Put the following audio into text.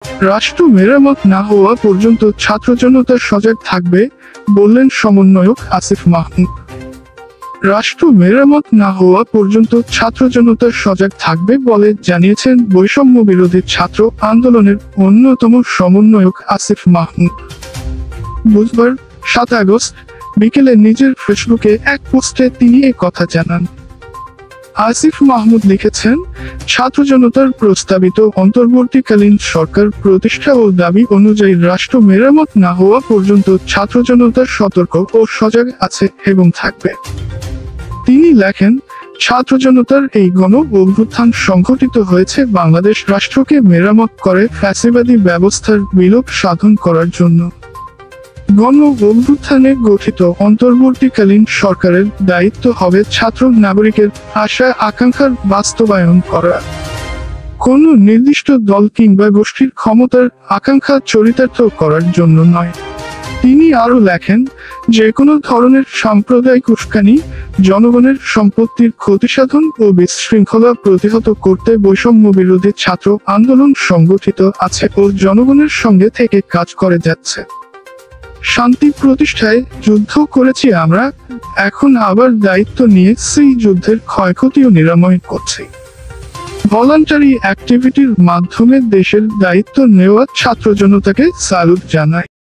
রাষ্ট্র মেরামত না হওয়া পর্যন্ত ছাত্র জনতা সজাগ থাকবে, বললেন সমন্বয়ক আসিফ মাহমুদ। রাষ্ট্র মেরামত না হওয়া পর্যন্ত ছাত্র জনতা সজাগ থাকবে বলে জানিয়েছেন বৈষম্য বিরোধী ছাত্র আন্দোলনের অন্যতম সমন্বয়ক আসিফ মাহমুদ। বুধবার 7 আগস্ট বিকেলে নিজের ফেসবুকে এক পোস্টে তিনি এ কথা জানান। আসিফ মাহমুদ লিখেছেন, ছাত্র জনতার প্রস্তাবিত অন্তর্বর্তীকালীন সরকার প্রতিষ্ঠা ও দাবি অনুযায়ী রাষ্ট্র মেরামত না হওয়া পর্যন্ত ছাত্র জনতা সতর্ক ও সজাগ আছে এবং থাকবে। তিনি লেখেন, ছাত্র জনতার এই গণ অভ্যুত্থান সংঘটিত হয়েছে বাংলাদেশ রাষ্ট্রকে মেরামত করে ফ্যাসিবাদী ব্যবস্থার বিলোপ সাধন করার জন্য। গণ অভ্যুত্থানে গঠিত অন্তর্বর্তীকালীন সরকারের দায়িত্ব হবে ছাত্র নাগরিকের আশা আকাঙ্ক্ষার বাস্তবায়ন করা, কোন নির্দিষ্ট দল কিংবা গোষ্ঠীর ক্ষমতার আকাঙ্ক্ষা চরিতার্থ করার জন্য নয়। তিনি আরো লেখেন, যে কোনো ধরনের সাম্প্রদায়িক উস্কানি, জনগণের সম্পত্তির ক্ষতিসাধন ও বিশৃঙ্খলা প্রতিহত করতে বৈষম্য বিরোধী ছাত্র আন্দোলন সংগঠিত আছে ও জনগণের সঙ্গে থেকে কাজ করে যাচ্ছে। শান্তি প্রতিষ্ঠায় যুদ্ধ করেছি আমরা, এখন আবার দায়িত্ব নিয়ে সেই যুদ্ধের ক্ষয়ক্ষতিও নিরাময় করছি। ভলান্টারি অ্যাক্টিভিটির মাধ্যমে দেশের দায়িত্ব নেওয়া ছাত্র জনতাকে স্যালুট জানায়।